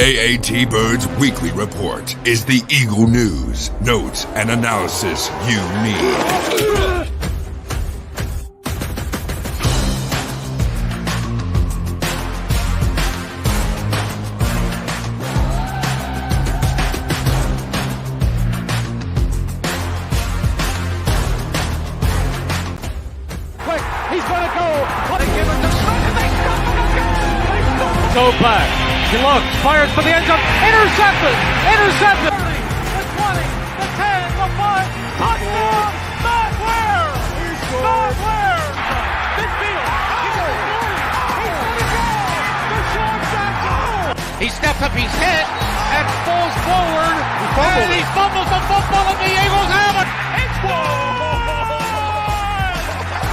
AATBirds Weekly Report is the Eagle news, notes, and analysis you need. Go back. He looks, fires for the end zone. Intercepted. The 20, the 10, the 5. Touchdown. Matt Ware. Midfield. He's going to go. Deshaun Jackson. He steps up his head and falls forward. And he fumbles the football and the Eagles have it. It's one.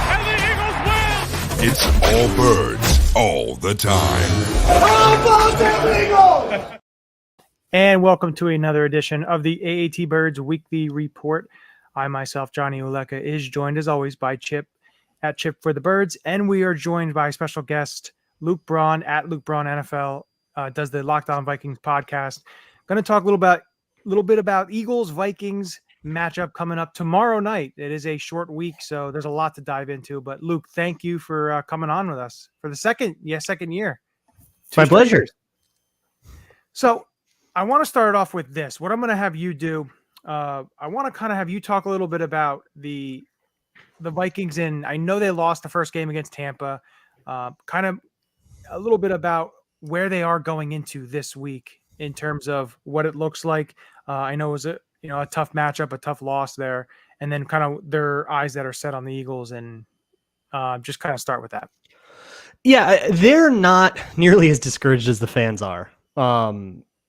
And the Eagles win. It's all birds. All the time. And welcome to another edition of the AATBirds Weekly Report. I myself, Johnny Ulecka, is joined as always by Chip at Chip for the Birds, and we are joined by special guest Luke Braun at Luke Braun NFL. Does the Locked On Vikings podcast. Going to talk a little bit about Eagles Vikings matchup coming up tomorrow night. It is a short week, so there's a lot to dive into. But Luke, thank you for coming on with us for the second year. My pleasure. So I want to start off with this. What I'm going to have you do, I want to kind of have you talk a little bit about the Vikings. And I know they lost the first game against Tampa. Kind of a little bit about where they are going into this week in terms of what it looks like. I know it was a tough matchup, a tough loss there, and then kind of their eyes that are set on the Eagles, and just kind of start with that. Yeah, they're not nearly as discouraged as the fans are.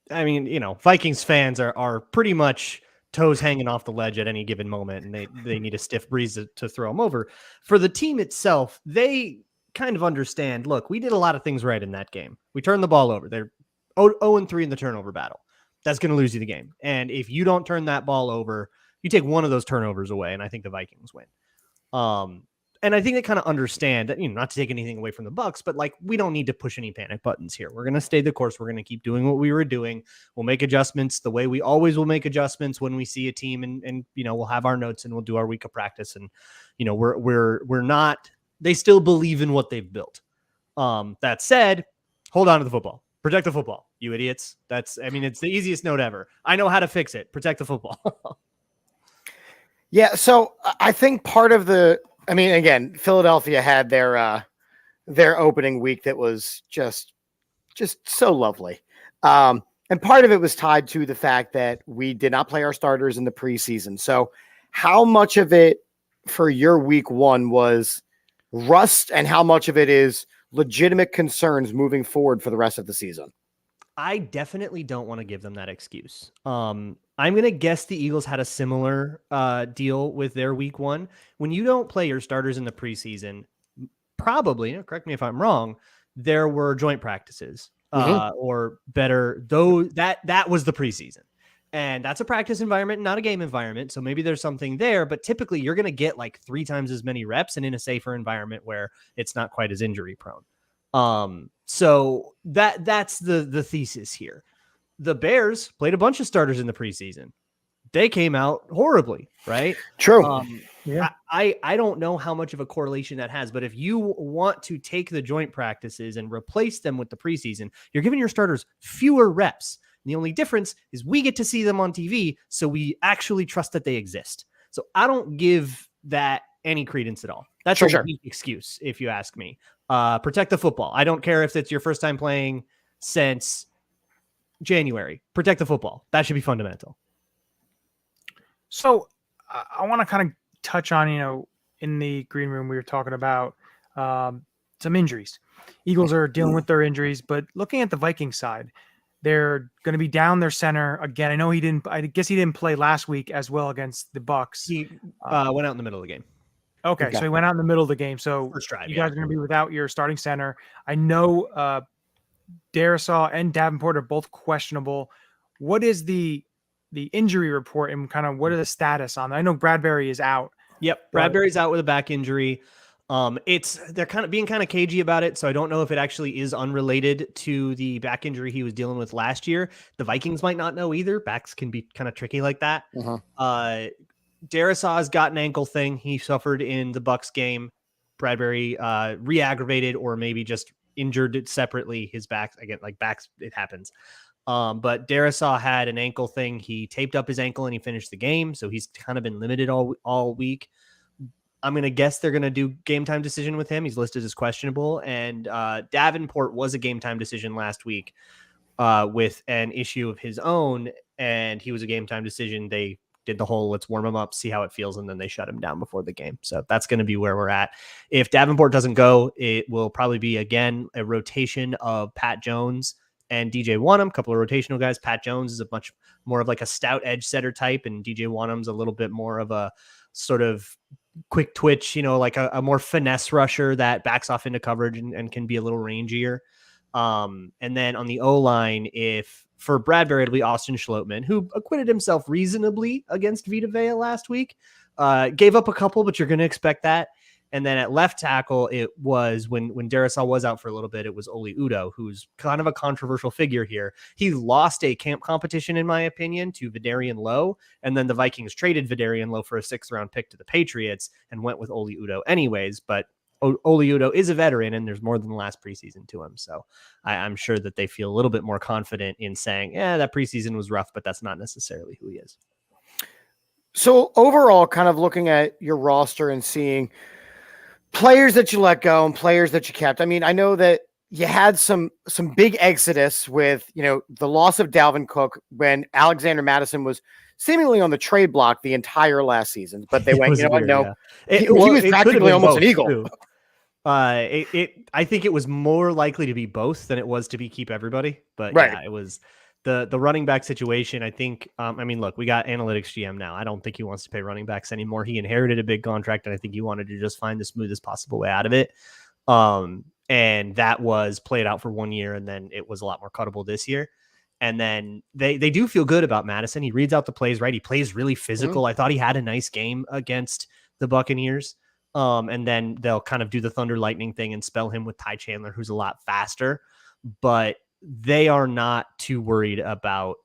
Vikings fans are pretty much toes hanging off the ledge at any given moment, and they need a stiff breeze to throw them over. For the team itself, they kind of understand, look, we did a lot of things right in that game. We turned the ball over. They're 0-3 in the turnover battle. That's going to lose you the game. And if you don't turn that ball over, you take one of those turnovers away, and I think the Vikings win. And I think they kind of understand that, not to take anything away from the Bucs, but we don't need to push any panic buttons here. We're going to stay the course. We're going to keep doing what we were doing. We'll make adjustments the way we always will make adjustments when we see a team, and we'll have our notes and we'll do our week of practice. And, we're not, they still believe in what they've built. That said, hold on to the football. Protect the football, you idiots. It's the easiest note ever. I know how to fix it. Protect the football. Yeah, so I think part of again, Philadelphia had their opening week that was just so lovely. And part of it was tied to the fact that we did not play our starters in the preseason. So how much of it for your week one was rust, and how much of it is legitimate concerns moving forward for the rest of the season? I definitely don't want to give them that excuse. I'm going to guess the Eagles had a similar deal with their week one. When you don't play your starters in the preseason, probably, correct me if I'm wrong, there were joint practices or better, though that was the preseason. And that's a practice environment, not a game environment. So maybe there's something there, but typically you're going to get 3 times as many reps and in a safer environment where it's not quite as injury prone. So that's the thesis here. The Bears played a bunch of starters in the preseason. They came out horribly, right? True. Yeah. I don't know how much of a correlation that has, but if you want to take the joint practices and replace them with the preseason, you're giving your starters fewer reps. The only difference is we get to see them on TV, so we actually trust that they exist. So I don't give that any credence at all. That's a weak excuse, if you ask me. Protect the football. I don't care if it's your first time playing since January. Protect the football. That should be fundamental. So I want to kind of touch on, in the green room, we were talking about some injuries. Eagles are dealing with their injuries, but looking at the Vikings side, they're going to be down their center again. I guess he didn't play last week as well against the Bucs. He went out in the middle of the game. Okay. So he went out in the middle of the game. So first drive, you guys are going to be without your starting center. I know Darisaw and Davenport are both questionable. What is the injury report and kind of what are the status on that? I know Bradberry is out. Yep. Bradberry's out with a back injury. They're kind of being kind of cagey about it, so I don't know if it actually is unrelated to the back injury he was dealing with last year. The Vikings might not know either. Backs can be kind of tricky like that. Darrisaw's got an ankle thing he suffered in the Bucs game. Bradberry re-aggravated or maybe just injured it separately. His back, again, like backs, it happens. But Darrisaw had an ankle thing. He taped up his ankle and he finished the game, so he's kind of been limited all week. I'm going to guess they're going to do game time decision with him. He's listed as questionable. And Davenport was a game time decision last week with an issue of his own, and he was a game time decision. They did the whole let's warm him up, see how it feels, and then they shut him down before the game. So that's going to be where we're at. If Davenport doesn't go, it will probably be, again, a rotation of Pat Jones and DJ Wanham, a couple of rotational guys. Pat Jones is a much more of like a stout edge setter type, and DJ Wanham's a little bit more of a sort of quick twitch, like a more finesse rusher that backs off into coverage and can be a little rangier. And then on the O-line, for Bradberry, it'll be Austin Schlottman, who acquitted himself reasonably against Vita Vea last week. Gave up a couple, but you're going to expect that. And then at left tackle, it was when Darrisaw was out for a little bit, it was Oli Udoh, who's kind of a controversial figure here. He lost a camp competition, in my opinion, to Vidarian Lowe. And then the Vikings traded Vidarian Lowe for a 6th-round pick to the Patriots and went with Oli Udoh anyways. But Oli Udoh is a veteran, and there's more than the last preseason to him. So I'm sure that they feel a little bit more confident in saying, that preseason was rough, but that's not necessarily who he is. So overall, kind of looking at your roster and seeing players that you let go and players that you kept. I mean, I know that you had some big exodus with, the loss of Dalvin Cook when Alexander Mattison was seemingly on the trade block the entire last season, but they went, he was practically almost an Eagle. I think it was more likely to be both than it was to be keep everybody, but right. Yeah, it was the running back situation. I think, look, we got analytics GM now. I don't think he wants to pay running backs anymore. He inherited a big contract, and I think he wanted to just find the smoothest possible way out of it. And that was played out for 1 year, and then it was a lot more cuttable this year. And then they do feel good about Mattison. He reads out the plays, right? He plays really physical. I thought he had a nice game against the Buccaneers. And then they'll kind of do the Thunder Lightning thing and spell him with Ty Chandler, who's a lot faster. But they are not too worried about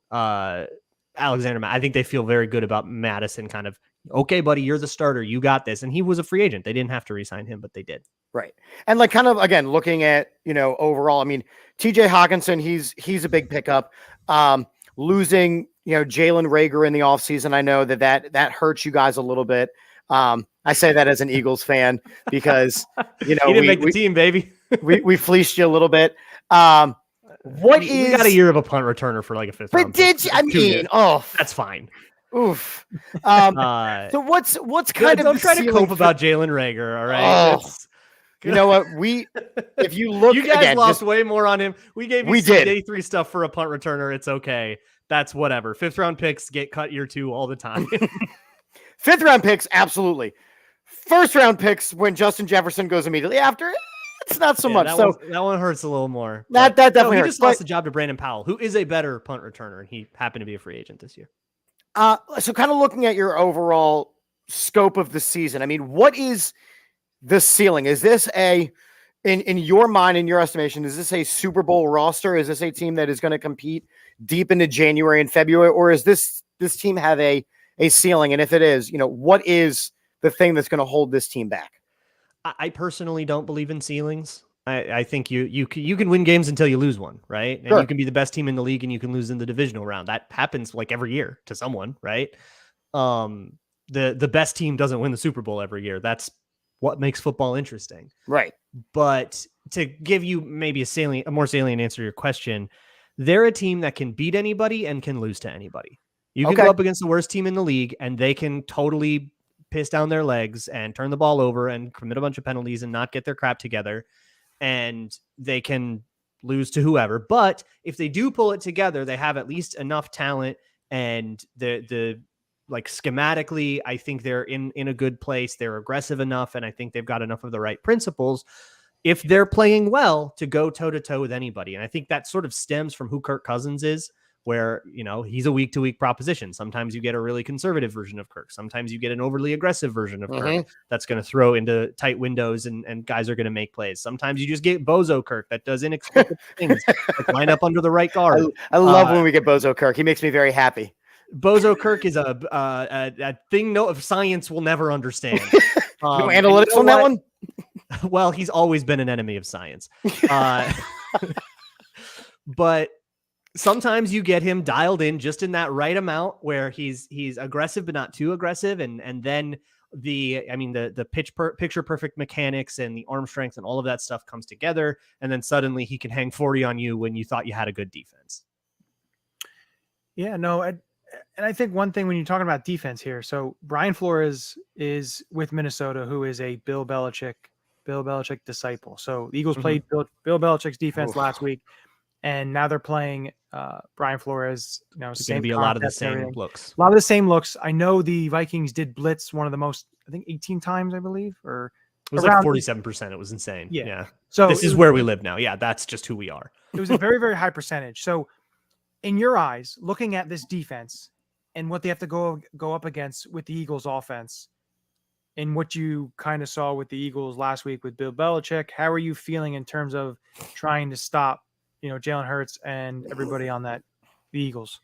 Alexander. I think they feel very good about Mattison kind of, okay, buddy, you're the starter. You got this. And he was a free agent. They didn't have to re-sign him, but they did. Right. And like kind of, again, looking at, overall, I mean, TJ Hawkinson, he's a big pickup. Losing, Jalen Reagor in the offseason. I know that hurts you guys a little bit. I say that as an Eagles fan because, he didn't make the team, baby. we fleeced you a we got a year of a punt returner for like a 5th round. But did you, I mean, that's fine. Oof. So what's kind of don't try to cope about Jalen Reagor, all right? You know what? If you look, you guys again, lost way more on him. We gave you some did. day 3 stuff for a punt returner. It's okay. That's whatever. 5th round picks get cut year 2 all the time. 5th round picks, absolutely. 1st round picks when Justin Jefferson goes immediately after. It's not so much. That one hurts a little more. That definitely hurts. He just lost the job to Brandon Powell, who is a better punt returner, and he happened to be a free agent this year. So kind of looking at your overall scope of the season, I mean, what is the ceiling? Is this in your mind, in your estimation, is this a Super Bowl roster? Is this a team that is going to compete deep into January and February, or is this team have a ceiling? And if it is, what is the thing that's going to hold this team back? I personally don't believe in ceilings. I think you can win games until you lose one, right? And you can be the best team in the league and you can lose in the divisional round. That happens like every year to someone, right? The best team doesn't win the Super Bowl every year. That's what makes football interesting. Right. But to give you maybe a more salient answer to your question, they're a team that can beat anybody and can lose to anybody. You can go up against the worst team in the league and they can totally piss down their legs and turn the ball over and commit a bunch of penalties and not get their crap together. And they can lose to whoever. But if they do pull it together, they have at least enough talent and the like schematically, I think they're in a good place. They're aggressive enough. And I think they've got enough of the right principles if they're playing well to go toe to toe with anybody. And I think that sort of stems from who Kirk Cousins is. where, he's a week-to-week proposition. Sometimes you get a really conservative version of Kirk. Sometimes you get an overly aggressive version of Kirk that's going to throw into tight windows and guys are going to make plays. Sometimes you just get Bozo Kirk that does inexplicable things, like line up under the right guard. I love when we get Bozo Kirk. He makes me very happy. Bozo Kirk is a thing of science will never understand. No analytics on that one? Well, he's always been an enemy of science. But sometimes you get him dialed in just in that right amount where he's aggressive but not too aggressive, and then the picture perfect mechanics and the arm strength and all of that stuff comes together, and then suddenly he can hang 40 on you when you thought you had a good defense. Yeah, no, and I think one thing when you're talking about defense here, so Brian Flores is with Minnesota, who is a Bill Belichick disciple. So the Eagles played Bill Belichick's defense last week, and now they're playing Brian Flores. It's going to be a lot of the same looks. A lot of the same looks. I know the Vikings did blitz one of the most, I think 18 times, I believe, or it was like 47%. It was insane. Yeah. So this is where we live now. Yeah, that's just who we are. It was a very, very high percentage. So in your eyes, looking at this defense and what they have to go up against with the Eagles offense, and what you kind of saw with the Eagles last week with Bill Belichick, how are you feeling in terms of trying to stop, Jalen Hurts and everybody on the Eagles?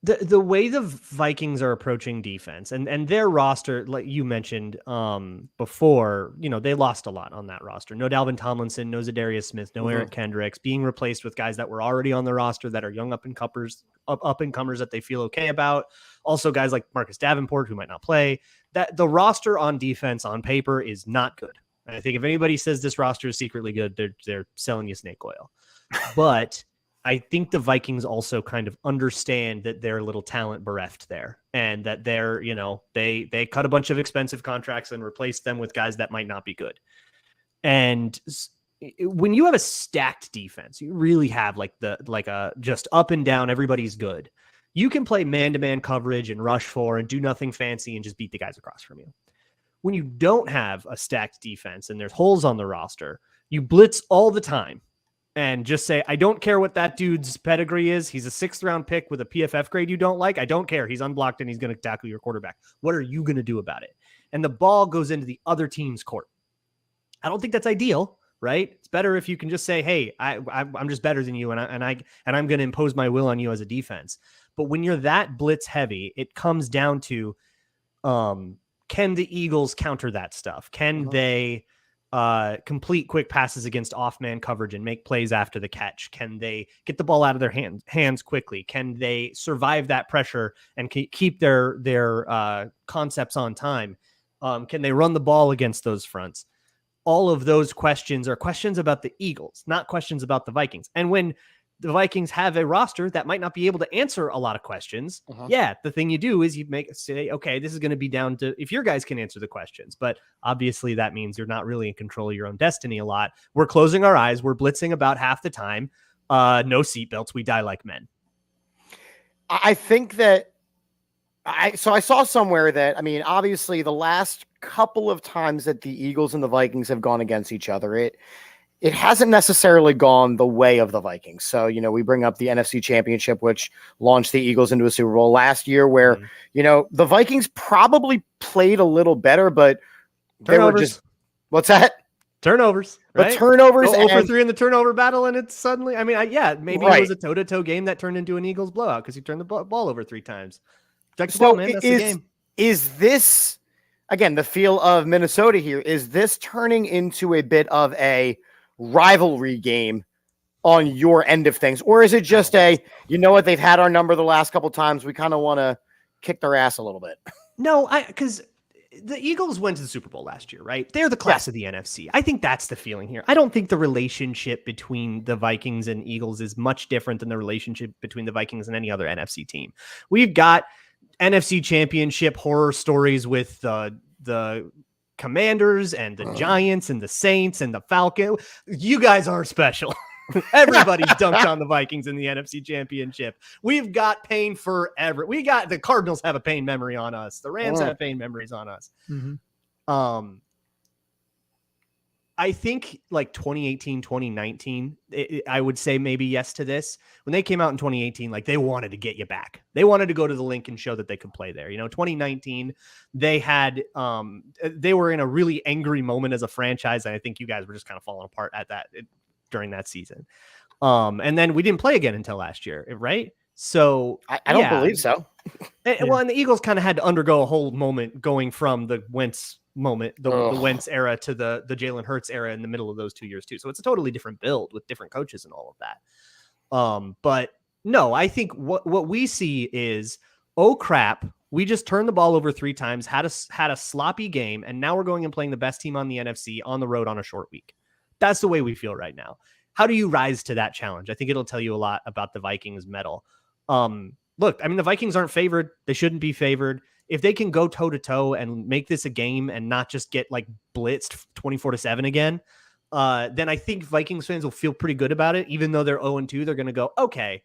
The way the Vikings are approaching defense and their roster, like you mentioned before, they lost a lot on that roster. No Dalvin Tomlinson, no Zadarius Smith, no Eric Kendricks, being replaced with guys that were already on the roster that are young up-and-comers that they feel okay about. Also guys like Marcus Davenport, who might not play. That the roster on defense on paper is not good. And I think if anybody says this roster is secretly good, they're selling you snake oil. But I think the Vikings also kind of understand that they're a little talent bereft there, and that they're, they cut a bunch of expensive contracts and replaced them with guys that might not be good. And when you have a stacked defense, you really have like a just up and down, everybody's good. You can play man-to-man coverage and rush for and do nothing fancy and just beat the guys across from you. When you don't have a stacked defense and there's holes on the roster, you blitz all the time. And just say, I don't care what that dude's pedigree is. He's a 6th round pick with a PFF grade you don't like. I don't care. He's unblocked and he's going to tackle your quarterback. What are you going to do about it? And the ball goes into the other team's court. I don't think that's ideal, right? It's better if you can just say, hey, I'm just better than you, and I'm going to impose my will on you as a defense. But when you're that blitz heavy, it comes down to, can the Eagles counter that stuff? Can they complete quick passes against off-man coverage and make plays after the catch? Can they get the ball out of their hands quickly? Can they survive that pressure and keep their concepts on time? Can they run the ball against those fronts? All of those questions are questions about the Eagles, not questions about the Vikings. And when the Vikings have a roster that might not be able to answer a lot of questions. The thing you do is you say, okay, this is going to be down to if your guys can answer the questions, but obviously that means you're not really in control of your own destiny a lot. We're closing our eyes. We're blitzing about half the time. No seatbelts. We die like men. I think that I saw somewhere that, obviously the last couple of times that the Eagles and the Vikings have gone against each other, it hasn't necessarily gone the way of the Vikings. So, we bring up the NFC Championship, which launched the Eagles into a Super Bowl last year where, the Vikings probably played a little better, but they were just, what's that? Turnovers, right? But turnovers. Go 0-for-3 in the turnover battle, and it's suddenly, maybe it was a toe-to-toe game that turned into an Eagles blowout because he turned the ball over 3 times. Protect the ball, man. That's the game. Is this, again, the feel of Minnesota here, is this turning into a bit of a rivalry game on your end of things, or is it just they've had our number the last couple of times, we kind of want to kick their ass a little bit? No, because the Eagles went to the Super Bowl last year, right? They're the class of the NFC. I think that's the feeling here. I don't think the relationship between the Vikings and Eagles is much different than the relationship between the Vikings and any other NFC team. We've got NFC Championship horror stories with the Commanders and the Giants and the Saints and the Falcons. You guys are special. Everybody's dunked on the Vikings in the NFC Championship. We've got pain forever. The Cardinals have a pain memory on us. The Rams have pain memories on us. I think like 2018, 2019, I would say maybe yes to this. When they came out in 2018, like they wanted to get you back. They wanted to go to the link and show that they could play there. 2019, they had, they were in a really angry moment as a franchise. And I think you guys were just kind of falling apart during that season. And then we didn't play again until last year, right? So I don't believe so. Well, and the Eagles kind of had to undergo a whole moment going from the Wentz moment, the Wentz era to the Jalen Hurts era in the middle of those 2 years too. So it's a totally different build with different coaches and all of that. But no, I think what we see is, oh crap, we just turned the ball over 3 times, had a sloppy game, and now we're going and playing the best team on the NFC on the road on a short week. That's the way we feel right now. How do you rise to that challenge? I think it'll tell you a lot about the Vikings' mettle. Look, I mean, the Vikings aren't favored. They shouldn't be favored. If they can go toe to toe and make this a game and not just get like blitzed 24-7 again, then I think Vikings fans will feel pretty good about it. Even though they're 0-2, they're going to go, okay,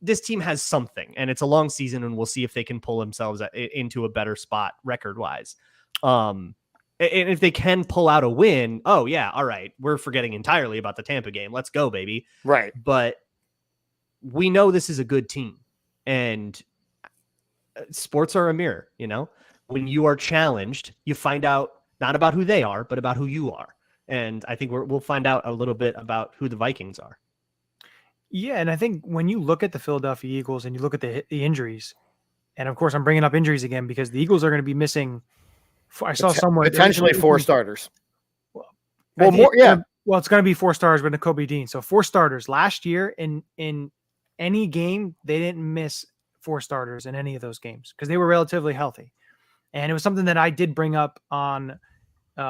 this team has something, and it's a long season, and we'll see if they can pull themselves into a better spot record wise. And if they can pull out a win, oh yeah, all right, we're forgetting entirely about the Tampa game. Let's go, baby. Right. But we know this is a good team, and sports are a mirror. When you are challenged, you find out not about who they are, but about who you are. And I think we'll find out a little bit about who the Vikings are. Yeah, and I think when you look at the Philadelphia Eagles and you look at the injuries, and of course I'm bringing up injuries again because the Eagles are going to be missing. I saw somewhere potentially 4 starters. Well, more, yeah. Well, it's going to be 4 starters with Nakobe Dean. So 4 starters last year in any game. They didn't miss 4 starters in any of those games because they were relatively healthy. And it was something that I did bring up on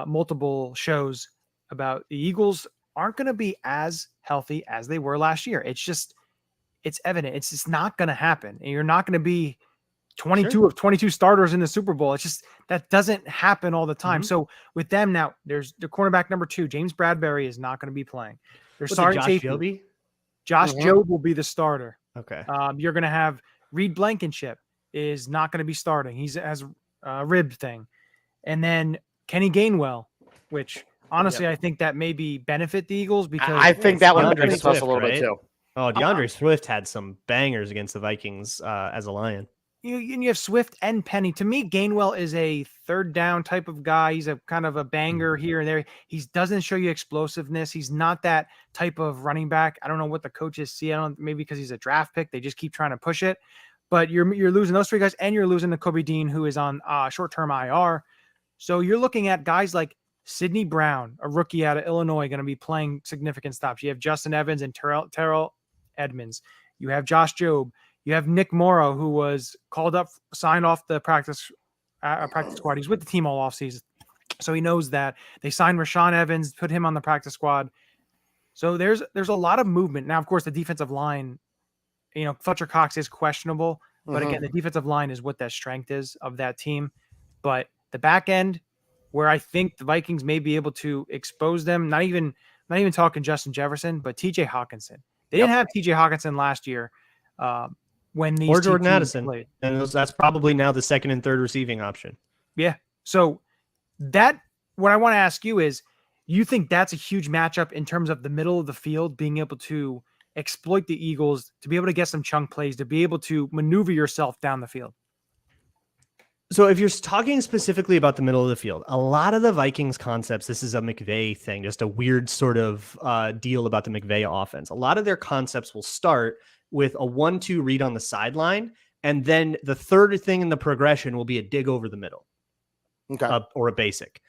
multiple shows about the Eagles aren't going to be as healthy as they were last year. It's evident. It's just not going to happen. And you're not going to be 22 of 22 starters in the Super Bowl. It's just, that doesn't happen all the time. Mm-hmm. So with them now, there's the cornerback number 2, James Bradberry, is not going to be playing. They're starting safety. Josh Jobe will be the starter. Okay. You're going to have Reed Blankenship is not going to be starting. He has a rib thing. And then Kenny Gainwell, which honestly, I think that maybe benefit the Eagles because I think that would benefit us Swift, a little bit too. Oh, DeAndre Swift had some bangers against the Vikings as a Lion. You have Swift and Penny. To me, Gainwell is a third down type of guy. He's a kind of a banger here and there. He doesn't show you explosiveness. He's not that type of running back. I don't know what the coaches see. Maybe because he's a draft pick, they just keep trying to push it. But you're losing those 3 guys, and you're losing Nakobe Dean, who is on short-term IR. So you're looking at guys like Sidney Brown, a rookie out of Illinois, going to be playing significant stops. You have Justin Evans and Terrell Edmonds. You have Josh Jobe. You have Nick Morrow, who was called up, signed off the practice squad. He's with the team all offseason, so he knows that. They signed Rashaan Evans, put him on the practice squad. So there's a lot of movement. Now, of course, the defensive line, Fletcher Cox is questionable, but again, the defensive line is what that strength is of that team. But the back end, where I think the Vikings may be able to expose them, not even talking Justin Jefferson, but TJ Hawkinson. They didn't have TJ Hawkinson last year. When these or Jordan Addison played. And that's probably now the second and third receiving option. Yeah. So what I want to ask you is, you think that's a huge matchup in terms of the middle of the field, being able to exploit the Eagles, to be able to get some chunk plays, to be able to maneuver yourself down the field? So if you're talking specifically about the middle of the field, a lot of the Vikings concepts, this is a McVay thing, just a weird sort of deal about the McVay offense. A lot of their concepts will start with a 1-2 read on the sideline, and then the third thing in the progression will be a dig over the middle, or a basic.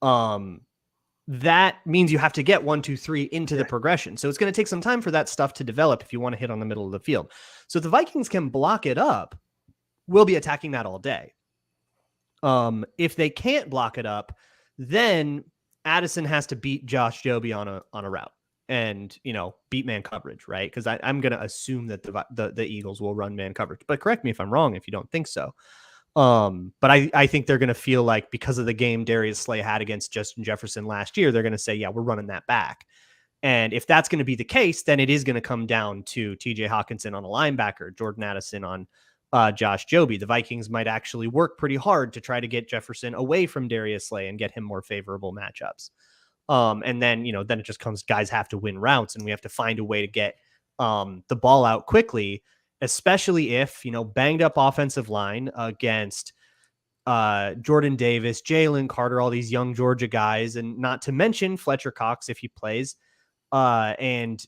That means you have to get 1, 2, 3 into the progression. So it's going to take some time for that stuff to develop if you want to hit on the middle of the field. So if the Vikings can block it up, we'll be attacking that all day. If they can't block it up, then Addison has to beat Josh Jobe on a route. And, beat man coverage, right? Because I'm going to assume that the Eagles will run man coverage. But correct me if I'm wrong if you don't think so. But I think they're going to feel like, because of the game Darius Slay had against Justin Jefferson last year, they're going to say, yeah, we're running that back. And if that's going to be the case, then it is going to come down to TJ Hawkinson on a linebacker, Jordan Addison on Josh Jobe. The Vikings might actually work pretty hard to try to get Jefferson away from Darius Slay and get him more favorable matchups. And then, then it just comes, guys have to win routes, and we have to find a way to get the ball out quickly, especially if, banged up offensive line against Jordan Davis, Jalen Carter, all these young Georgia guys, and not to mention Fletcher Cox if he plays. And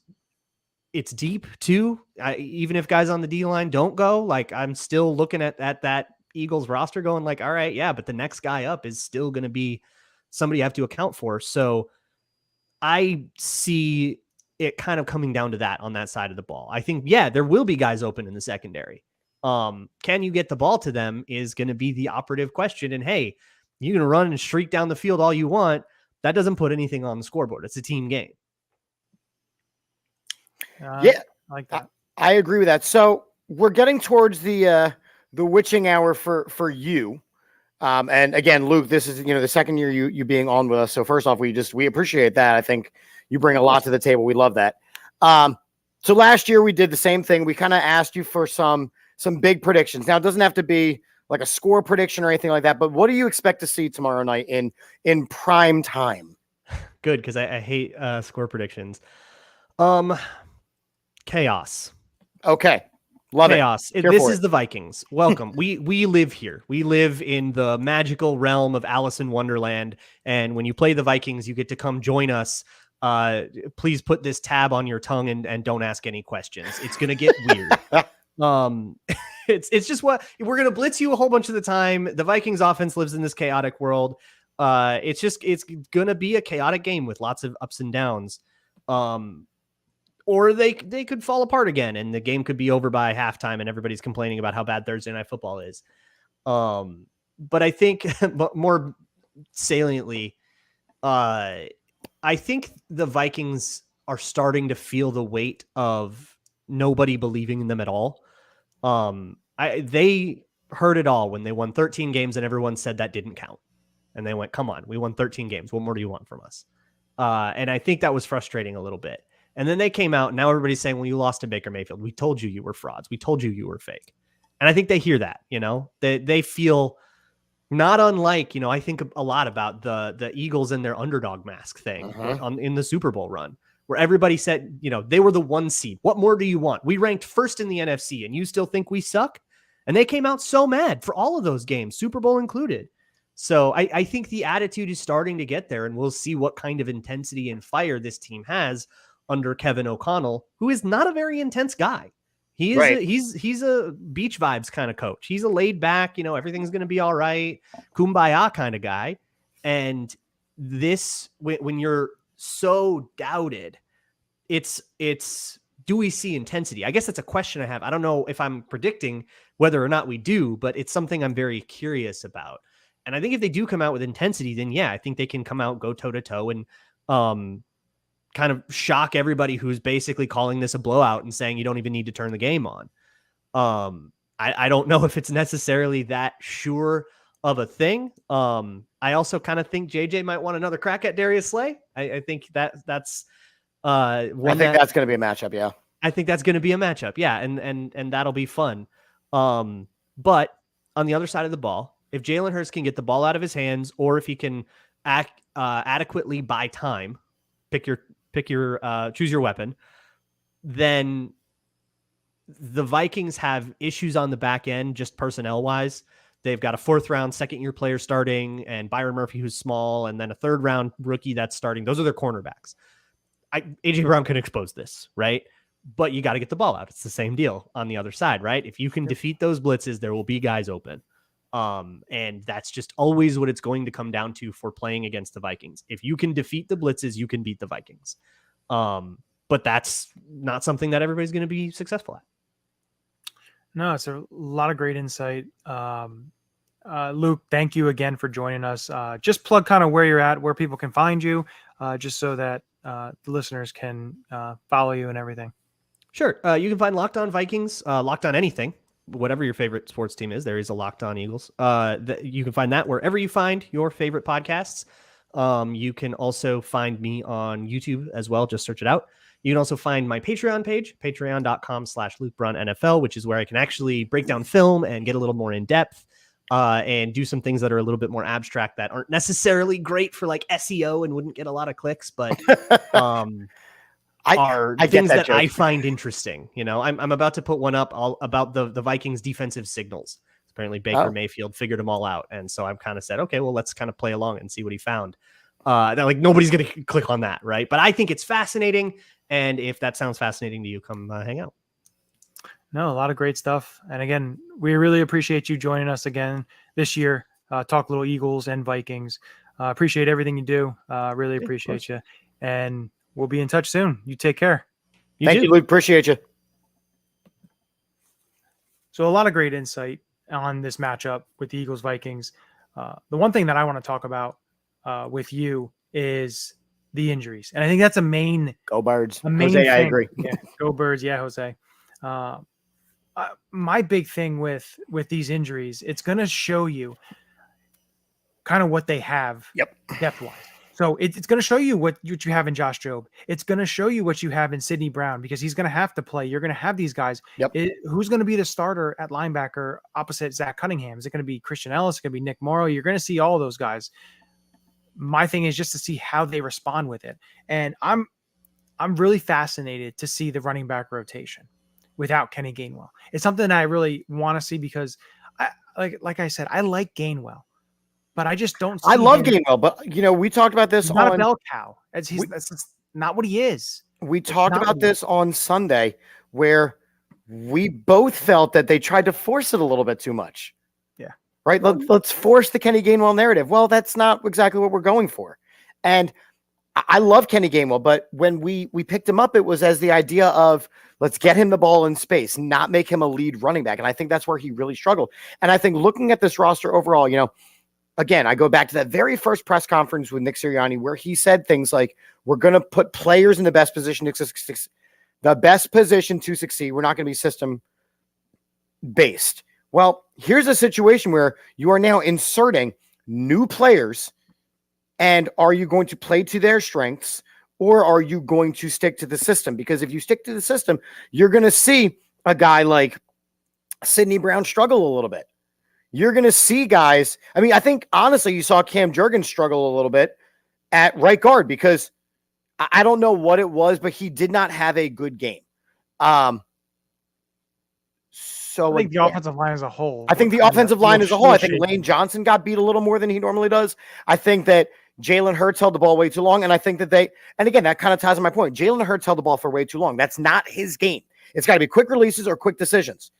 it's deep too. Even if guys on the D line don't go, like, I'm still looking at that Eagles roster going like, all right, yeah, but the next guy up is still going to be somebody you have to account for. So I see it kind of coming down to that on that side of the ball. I think, yeah, there will be guys open in the secondary. Can you get the ball to them is going to be the operative question. And hey, you can run and streak down the field all you want. That doesn't put anything on the scoreboard. It's a team game. Yeah, I like that. I agree with that. So we're getting towards the witching hour for you. And again, Luke, this is, the second year you being on with us. So first off, we appreciate that. I think you bring a lot to the table. We love that. So last year we did the same thing. We kind of asked you for some big predictions. Now, it doesn't have to be like a score prediction or anything like that, but what do you expect to see tomorrow night in prime time? Good, because I hate score predictions. Chaos. Okay. Love chaos. It. This is the Vikings. Welcome. We live here. We live in the magical realm of Alice in Wonderland. And when you play the Vikings, you get to come join us. Please put this tab on your tongue and don't ask any questions. It's going to get weird. It's just what we're going to blitz you a whole bunch of the time. The Vikings offense lives in this chaotic world. It's going to be a chaotic game with lots of ups and downs. Or they could fall apart again and the game could be over by halftime and everybody's complaining about how bad Thursday Night Football is. But I think more saliently, I think the Vikings are starting to feel the weight of nobody believing in them at all. They heard it all when they won 13 games and everyone said that didn't count. And they went, come on, we won 13 games. What more do you want from us? And I think that was frustrating a little bit. And then they came out and now everybody's saying, well, you lost to Baker Mayfield. We told you were frauds. We told you were fake. And I think they hear that, they feel not unlike, I think a lot about the Eagles and their underdog mask thing in the Super Bowl run, where everybody said, they were the 1 seed. What more do you want? We ranked first in the NFC and you still think we suck? And they came out so mad for all of those games, Super Bowl included. So I think the attitude is starting to get there, and we'll see what kind of intensity and fire this team has under Kevin O'Connell, who is not a very intense guy. He is he's a beach vibes kind of coach. He's a laid back, everything's going to be all right, kumbaya kind of guy. And this, when you're so doubted, it's do we see intensity? I guess that's a question I have. I don't know if I'm predicting whether or not we do, but it's something I'm very curious about. And I think if they do come out with intensity, then yeah, I think they can come out, go toe to toe, and kind of shock everybody who's basically calling this a blowout and saying you don't even need to turn the game on. I don't know if it's necessarily that sure of a thing. I also kind of think JJ might want another crack at Darius Slay. I think that's that's going to be a matchup. Yeah. I think that's going to be a matchup. Yeah. And that'll be fun. But on the other side of the ball, if Jalen Hurts can get the ball out of his hands, or if he can adequately buy time, choose your weapon, then the Vikings have issues on the back end, just personnel wise. They've got a 4th round, 2nd-year player starting, and Byron Murphy, who's small, and then a 3rd round rookie that's starting. Those are their cornerbacks. AJ Brown can expose this, right? But you got to get the ball out. It's the same deal on the other side, right? If you can defeat those blitzes, there will be guys open. And that's just always what it's going to come down to for playing against the Vikings. If you can defeat the blitzes, you can beat the Vikings. But that's not something that everybody's going to be successful at. No, it's a lot of great insight. Luke, thank you again for joining us. Just plug kind of where you're at, where people can find you, just so that the listeners can follow you and everything. Sure. You can find Locked On Vikings, Locked On anything, whatever your favorite sports team is. There is a Locked On Eagles. You can find that wherever you find your favorite podcasts. You can also find me on YouTube as well. Just search it out. You can also find my Patreon page, patreon.com/Luke Braun NFL, which is where I can actually break down film and get a little more in depth. and do some things that are a little bit more abstract that aren't necessarily great for like SEO and wouldn't get a lot of clicks, but are things that I find interesting. You know, I'm about to put one up all about the Vikings defensive signals. Apparently Baker Mayfield figured them all out. And so I've kind of said, okay, well, let's kind of play along and see what he found. Like nobody's going to click on that. Right. But I think it's fascinating. And if that sounds fascinating to you, come hang out. No, a lot of great stuff. And again, we really appreciate you joining us again this year. Talk little Eagles and Vikings. Appreciate everything you do. Really appreciate you. And we'll be in touch soon. You take care. Thank you, Luke. Appreciate you. So a lot of great insight on this matchup with the Eagles Vikings. The one thing that I want to talk about with you is the injuries. And I think that's a main Go Birds. Jose, thing. I agree. Yeah, go Birds. Yeah, Jose. My big thing with these injuries, it's going to show you kind of what they have depth-wise. So it's going to show you what you have in Josh Jobe. It's going to show you what you have in Sidney Brown because he's going to have to play. You're going to have these guys. Who's going to be the starter at linebacker opposite Zach Cunningham? Is it going to be Christian Ellis? Is it going to be Nick Morrow? You're going to see all those guys. My thing is just to see how they respond with it. And I'm really fascinated to see the running back rotation without Kenny Gainwell. It's something that I really want to see because like I said, I like Gainwell. But I just don't see I love Gainwell, but we talked about this he's not a bell cow. That's not what he is. We talked about this on Sunday where we both felt that they tried to force it a little bit too much. Yeah. Right? Let's force the Kenny Gainwell narrative. Well, that's not exactly what we're going for. And I love Kenny Gainwell, but when we picked him up, it was as the idea of let's get him the ball in space, not make him a lead running back. And I think that's where he really struggled. And I think looking at this roster overall, again, I go back to that very first press conference with Nick Sirianni where he said things like, we're going to put players in the best position to succeed. We're not going to be system based. Well, here's a situation where you are now inserting new players, and are you going to play to their strengths or are you going to stick to the system? Because if you stick to the system, you're going to see a guy like Sidney Brown struggle a little bit. You're going to see guys. I mean, I think honestly, you saw Cam Jurgens struggle a little bit at right guard because I don't know what it was, but he did not have a good game. So I think the offensive line as a whole. I think the offensive line as a whole. I think Lane Johnson got beat a little more than he normally does. I think that Jalen Hurts held the ball way too long. And I think that and again, that kind of ties to my point. Jalen Hurts held the ball for way too long. That's not his game. It's got to be quick releases or quick decisions.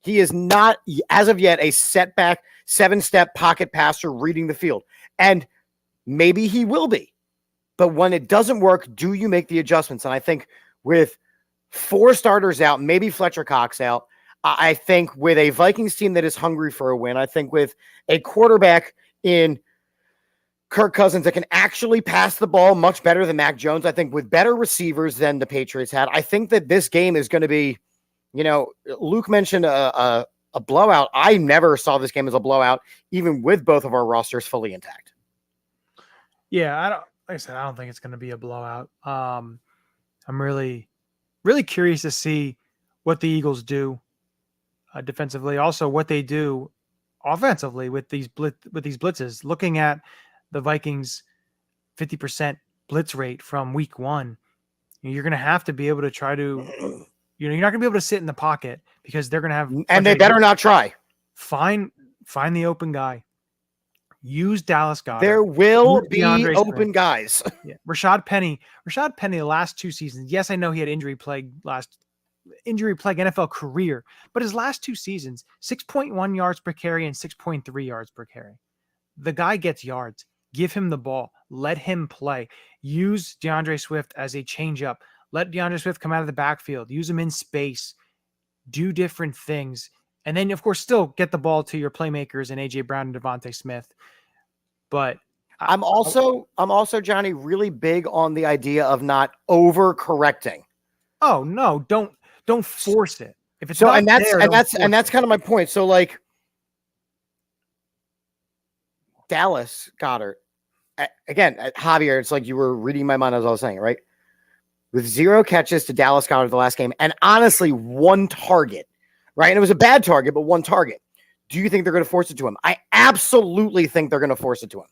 He is not, as of yet, a setback, 7-step pocket passer reading the field. And maybe he will be. But when it doesn't work, do you make the adjustments? And I think with 4 starters out, maybe Fletcher Cox out, I think with a Vikings team that is hungry for a win, I think with a quarterback in Kirk Cousins that can actually pass the ball much better than Mac Jones, I think with better receivers than the Patriots had, I think that this game is going to be, Luke mentioned a blowout. I never saw this game as a blowout, even with both of our rosters fully intact. Yeah, I don't think it's going to be a blowout. I'm really, really curious to see what the Eagles do defensively. Also, what they do offensively with these blitzes. Looking at the Vikings' 50% blitz rate from week 1, you're going to have to be able to try to. You're not going to be able to sit in the pocket because they're going to have, and they better not try. Find the open guy. Use Dallas Goedert. There will be open guys. Yeah. Rashad Penny, the last 2 seasons. Yes, I know he had injury plague NFL career, but his last 2 seasons, 6.1 yards per carry and 6.3 yards per carry. The guy gets yards. Give him the ball. Let him play. Use DeAndre Swift as a changeup. Let DeAndre Swift come out of the backfield. Use him in space. Do different things. And then, of course, still get the ball to your playmakers and A.J. Brown and Devontae Smith. But I'm also, Johnny, really big on the idea of not overcorrecting. Oh, no. Don't force it. If it's so, not and that's kind of my point. So, like, Dallas Goedert, again, Javier, it's like you were reading my mind as I was saying, right? With 0 catches to Dallas Goedert the last game, and honestly, 1 target, right? And it was a bad target, but 1 target. Do you think they're going to force it to him? I absolutely think they're going to force it to him.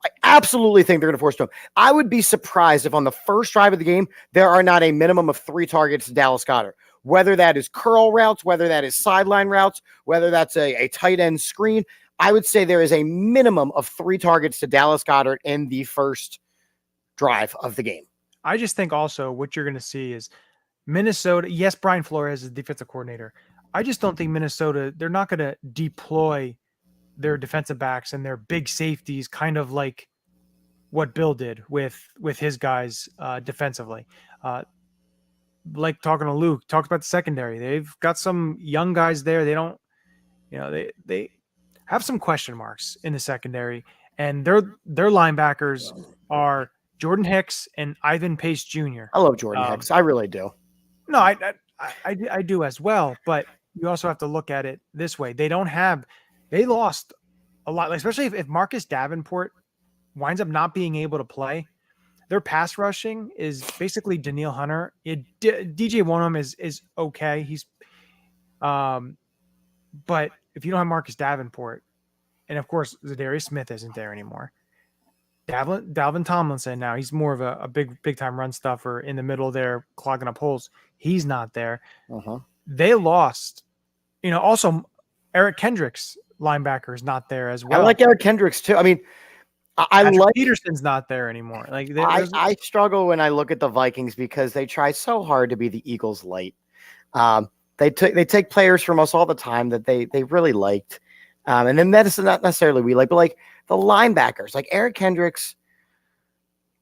I absolutely think they're going to force it to him. I would be surprised if on the first drive of the game, there are not a minimum of 3 targets to Dallas Goedert. Whether that is curl routes, whether that is sideline routes, whether that's a tight end screen, I would say there is a minimum of 3 targets to Dallas Goedert in the first drive of the game. I just think also what you're going to see is Minnesota. Yes, Brian Flores is the defensive coordinator. I just don't think Minnesota, they're not going to deploy their defensive backs and their big safeties kind of like what Bill did with his guys defensively. Like talking to Luke, talks about the secondary. They've got some young guys there. They don't, they have some question marks in the secondary, and their linebackers are Jordan Hicks and Ivan Pace Jr. I love Jordan Hicks. I really do. No, I do as well, but you also have to look at it this way. They lost a lot, especially if Marcus Davenport winds up not being able to play. Their pass rushing is basically Danielle Hunter. DJ Wonham is okay. He's, but if you don't have Marcus Davenport, and of course Zadarius Smith isn't there anymore. Dalvin Tomlinson now, he's more of a big time run stuffer in the middle there, clogging up holes. He's not there. They lost. Also Eric Kendricks, linebacker, is not there as well. I like Eric Kendricks too. I mean, I like Peterson's not there anymore. Like I struggle when I look at the Vikings because they try so hard to be the Eagles light. They take players from us all the time that they really liked, and then that is not necessarily we like, but like the linebackers, like Eric Kendricks,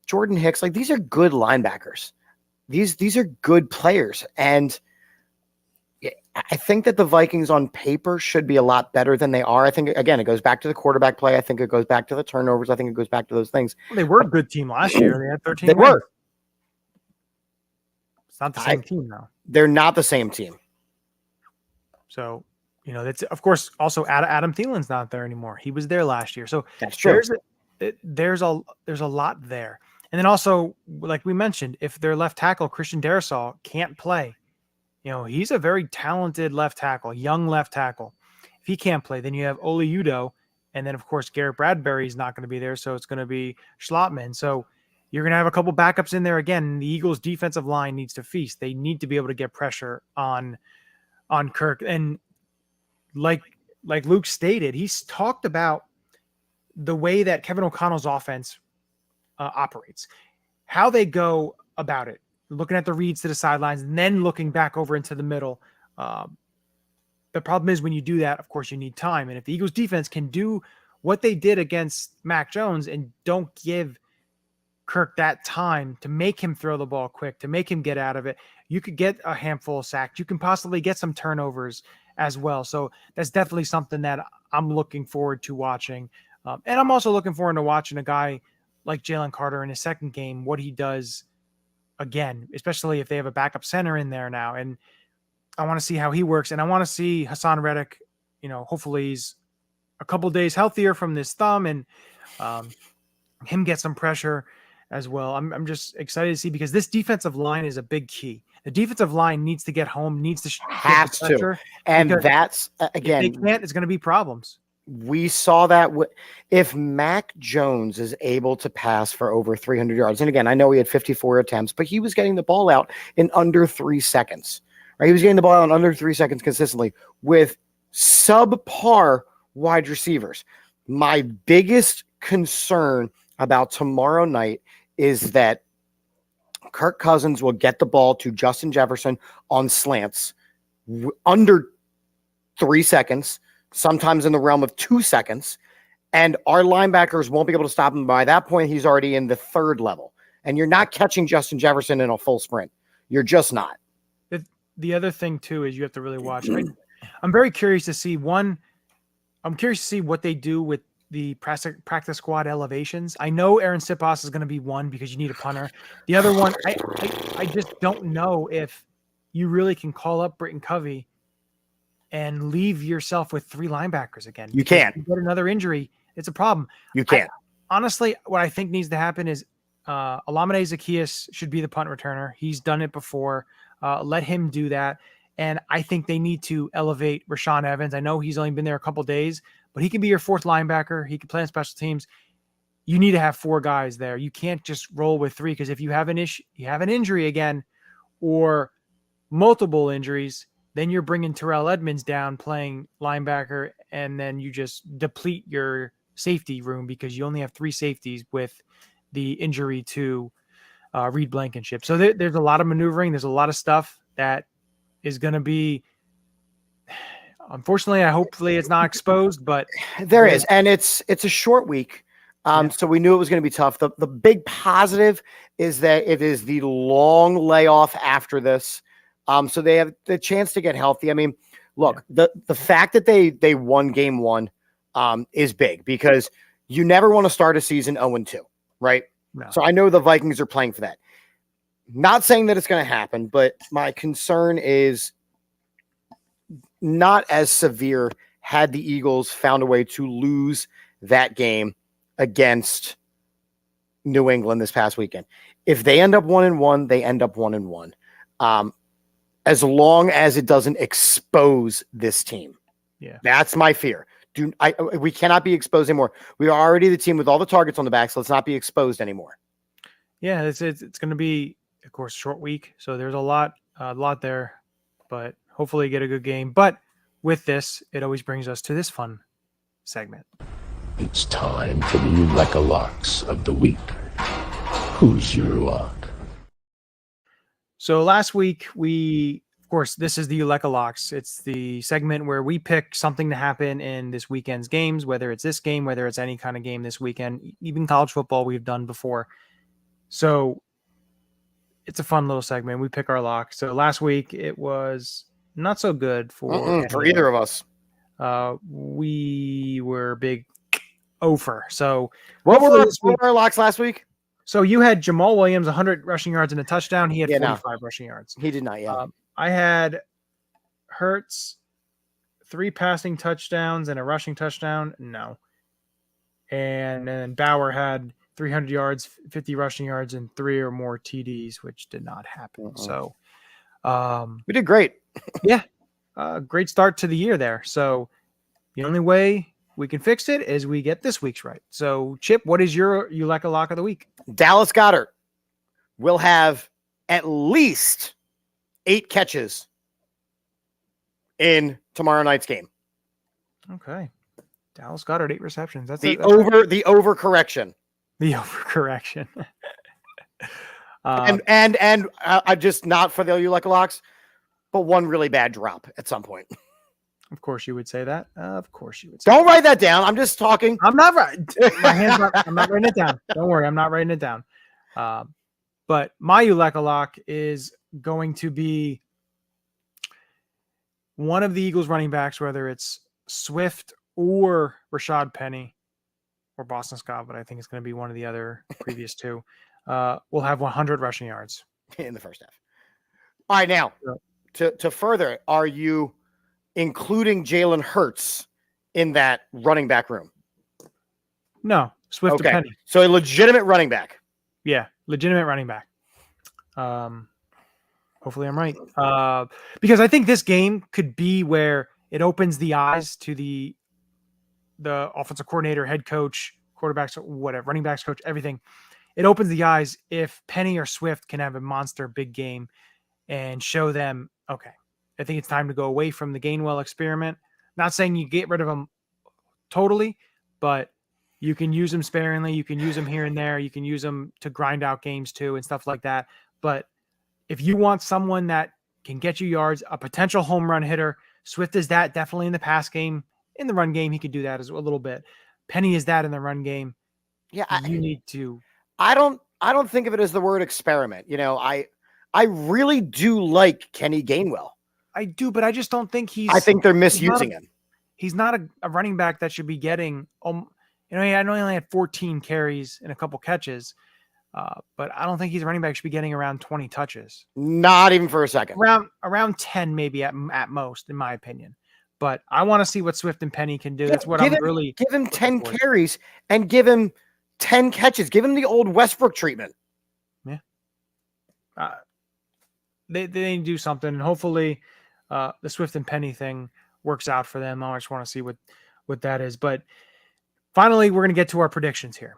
Jordan Hicks, like these are good linebackers. These are good players, and I think that the Vikings on paper should be a lot better than they are. I think, again, it goes back to the quarterback play. I think it goes back to the turnovers. I think it goes back to those things. They were a good team last year. They had 13 They wins. were. It's not the same team, though. They're not the same team. So, that's, of course, also Adam Thielen's not there anymore. He was there last year. So that's true. There's a lot there. And then also, like we mentioned, if their left tackle, Christian Darrisaw, can't play, he's a very talented left tackle, young left tackle. If he can't play, then you have Oli Udoh, and then, of course, Garrett Bradberry is not going to be there, so it's going to be Schlottman. So you're going to have a couple backups in there again. The Eagles' defensive line needs to feast. They need to be able to get pressure on Kirk. And like Luke stated, he's talked about the way that Kevin O'Connell's offense operates, how they go about it. Looking at the reads to the sidelines and then looking back over into the middle. The problem is when you do that, of course, you need time. And if the Eagles defense can do what they did against Mac Jones and don't give Kirk that time to make him throw the ball quick, to make him get out of it, you could get a handful of sacks. You can possibly get some turnovers as well. So that's definitely something that I'm looking forward to watching. And I'm also looking forward to watching a guy like Jalen Carter in his second game, what he does again, especially if they have a backup center in there now. And I want to see how he works. And I want to see Hassan Reddick, hopefully he's a couple days healthier from this thumb and him get some pressure as well. I'm just excited to see, because this defensive line is a big key. The defensive line needs to get home, needs to have to. And that's, again, if they can't, it's going to be problems. We saw that if Mac Jones is able to pass for over 300 yards, and again, I know he had 54 attempts, but he was getting the ball out in under 3 seconds, right? He was getting the ball out in under 3 seconds consistently with subpar wide receivers. My biggest concern about tomorrow night is that Kirk Cousins will get the ball to Justin Jefferson on slants under 3 seconds, sometimes in the realm of 2 seconds, and our linebackers won't be able to stop him. By that point, he's already in the third level, and you're not catching Justin Jefferson in a full sprint. You're just not. The other thing, too, is you have to really watch. I'm very curious to see I'm curious to see what they do with the practice squad elevations. I know Aaron Siposs is going to be one because you need a punter. The other one, I just don't know if you really can call up Britton Covey and leave yourself with 3 linebackers again. You can't. You get another injury, it's a problem. You can't. Honestly, what I think needs to happen is Olamide Zaccheaus should be the punt returner. He's done it before. Let him do that. And I think they need to elevate Rashaan Evans. I know he's only been there a couple days, but he can be your fourth linebacker. He can play on special teams. You need to have 4 guys there. You can't just roll with 3, because if you have you have an injury again or multiple injuries, then you're bringing Terrell Edmonds down playing linebacker, and then you just deplete your safety room because you only have 3 safeties with the injury to Reed Blankenship. So there's a lot of maneuvering. There's a lot of stuff that is going to be, unfortunately, hopefully it's not exposed, but there is. And it's a short week. So we knew it was going to be tough. The big positive is that it is the long layoff after this. So they have the chance to get healthy. I mean, look, the fact that they won game 1 is big, because you never want to start a season 0-2, right? No. So I know the Vikings are playing for that. Not saying that it's going to happen, but my concern is not as severe had the Eagles found a way to lose that game against New England this past weekend. If they end up 1-1, they end up 1-1. As long as it doesn't expose this team. Yeah. That's my fear. We cannot be exposed anymore. We are already the team with all the targets on the back, so let's not be exposed anymore. Yeah, it's going to be, of course, a short week, so there's a lot there, but hopefully get a good game. But with this, it always brings us to this fun segment. It's time for the Ulecka Locks of the week. Who's your lock? So last week, of course, this is the Ulecka Locks. It's the segment where we pick something to happen in this weekend's games, whether it's this game, whether it's any kind of game this weekend, even college football we've done before. So it's a fun little segment. We pick our lock. So last week, it was not so good for either of us. We were big over. So what were our locks last week? So you had Jamal Williams, 100 rushing yards and a touchdown. He had 45 rushing yards. He did not, I had Hurts, 3 passing touchdowns and a rushing touchdown. No. And then Bauer had 300 yards, 50 rushing yards, and 3 or more TDs, which did not happen. So we did great. Yeah. Great start to the year there. So the only way we can fix it is we get this week's right. So, Chip, what is your Ulecka lock of the week? Dallas Goedert will have at least 8 catches in tomorrow night's game. Okay. Dallas Goedert, 8 receptions. That's the overcorrection. The overcorrection. And I just, not for the Ulecka locks, but one really bad drop at some point. Of course you would say that. Of course you would say Don't write that down. I'm just talking. I'm not right. I'm not writing it down. Don't worry. I'm not writing it down. But my Ulecka lock is going to be one of the Eagles running backs, whether it's Swift or Rashad Penny or Boston Scott, but I think it's going to be one of the other previous 2, will have 100 rushing yards in the first half. All right. Now, to further, are you including Jalen Hurts in that running back room? No, Swift to Penny. So a legitimate running back. Yeah, legitimate running back. Hopefully I'm right. Because I think this game could be where it opens the eyes to the offensive coordinator, head coach, quarterbacks, whatever, running backs coach, everything. It opens the eyes if Penny or Swift can have a monster big game and show them, okay, I think it's time to go away from the Gainwell experiment. Not saying you get rid of them totally, but you can use them sparingly. You can use them here and there. You can use them to grind out games too and stuff like that. But if you want someone that can get you yards, a potential home run hitter, Swift is that definitely in the pass game. In the run game, he could do that as a little bit. Penny is that in the run game. Yeah, you need to. I don't think of it as the word experiment. You know, I really do like Kenny Gainwell. I do, but I just don't think I think they're misusing him. He's not a running back that should be getting. I know he only had 14 carries and a couple catches, but I don't think he's a running back should be getting around 20 touches. Not even for a second. Around 10 maybe at most, in my opinion. But I want to see what Swift and Penny can do. That's what really give him 10 carries and give him 10 catches. Give him the old Westbrook treatment. Yeah. They need to do something, and hopefully the Swift and Penny thing works out for them. I just want to see what that is. But finally, we're going to get to our predictions here.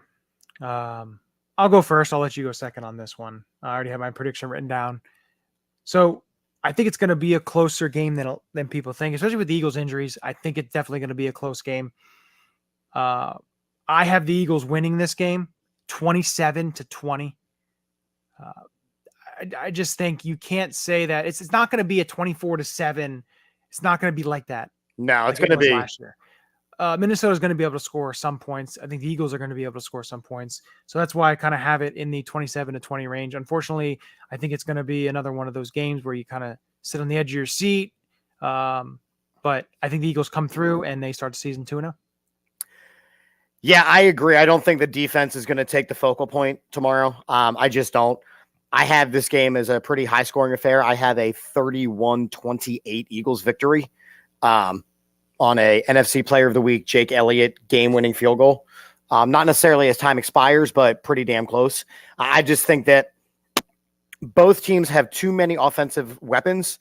I'll go first. I'll let you go second on this one. I already have my prediction written down. So I think it's going to be a closer game than people think, especially with the Eagles injuries. I think it's definitely going to be a close game. I have the Eagles winning this game 27-20. I just think you can't say that it's not going to be a 24-7. It's not going to be like that. No, it's going to be last year. Minnesota is going to be able to score some points. I think the Eagles are going to be able to score some points. So that's why I kind of have it in the 27-20 range. Unfortunately, I think it's going to be another one of those games where you kind of sit on the edge of your seat. But I think the Eagles come through and they start the season 2-0. Yeah, I agree. I don't think the defense is going to take the focal point tomorrow. I just don't. I have this game as a pretty high-scoring affair. I have a 31-28 Eagles victory on a NFC Player of the Week, Jake Elliott game-winning field goal. Not necessarily as time expires, but pretty damn close. I just think that both teams have too many offensive weapons,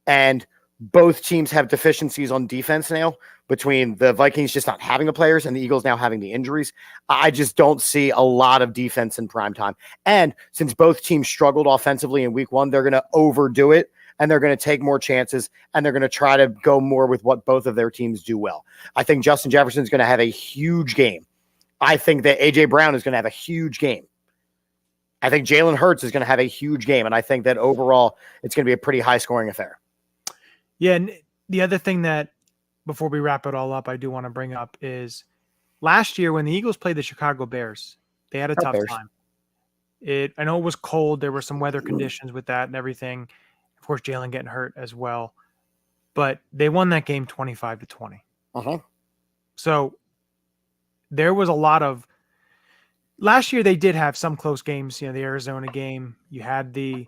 and both teams have deficiencies on defense now, between the Vikings just not having the players and the Eagles now having the injuries. I just don't see a lot of defense in prime time. And since both teams struggled offensively in week 1, they're going to overdo it, and they're going to take more chances, and they're going to try to go more with what both of their teams do well. I think Justin Jefferson is going to have a huge game. I think that A.J. Brown is going to have a huge game. I think Jalen Hurts is going to have a huge game, and I think that overall it's going to be a pretty high-scoring affair. Yeah, and the other thing that, before we wrap it all up, I do want to bring up is last year when the Eagles played the Chicago Bears, they had a tough time. I know it was cold. There were some weather conditions with that and everything. Of course, Jalen getting hurt as well. But they won that game 25-20. Uh-huh. So there was a lot of – last year they did have some close games. You know, the Arizona game. You had the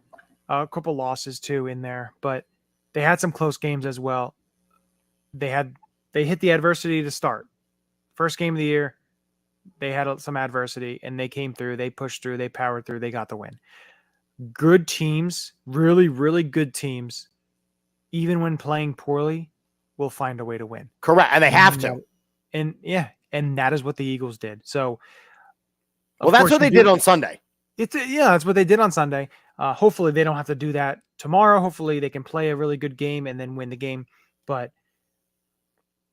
couple losses too in there. But they had some close games as well. They hit the adversity to start. First game of the year, they had some adversity, and they came through. They pushed through. They powered through. They got the win. Good teams, really, really good teams, even when playing poorly, will find a way to win. Correct, and they have to. And that is what the Eagles did. So, well, that's what they did on Sunday. That's what they did on Sunday. Hopefully, they don't have to do that tomorrow. Hopefully, they can play a really good game and then win the game. But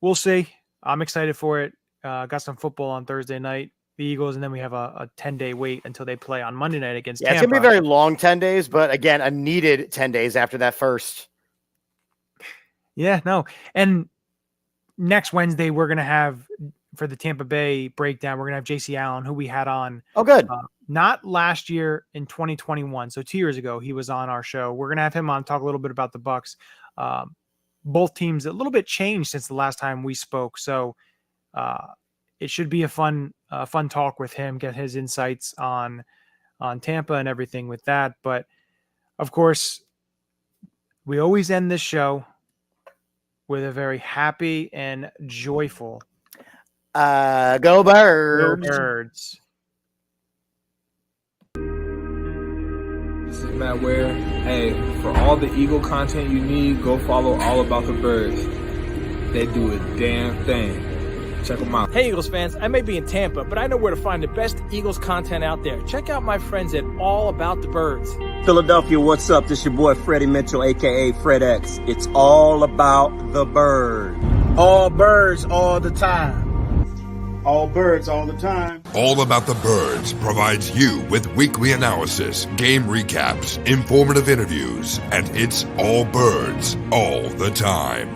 we'll see. I'm excited for it. Got some football on Thursday night, the Eagles, and then we have a 10-day wait until they play on Monday night against Tampa. It's going to be a very long 10 days, but again, a needed 10 days after that first. Yeah, no. And next Wednesday, we're going to have, for the Tampa Bay breakdown, we're going to have J.C. Allen, who we had on. Oh, good. Not last year, in 2021. So 2 years ago, he was on our show. We're going to have him on, talk a little bit about the Bucs. Both teams a little bit changed since the last time we spoke. So it should be a fun talk with him, get his insights on Tampa and everything with that. But of course, we always end this show with a very happy and joyful Go Birds. Go Birds. This is Matt Ware. Hey, for all the Eagle content you need, go follow All About the Birds. They do a damn thing. Check them out. Hey, Eagles fans, I may be in Tampa, but I know where to find the best Eagles content out there. Check out my friends at All About the Birds. Philadelphia, what's up? This your boy Freddie Mitchell, a.k.a. Fred X. It's all about the bird. All birds all the time. All birds all the time. All About the Birds provides you with weekly analysis, game recaps, informative interviews, and it's all birds all the time.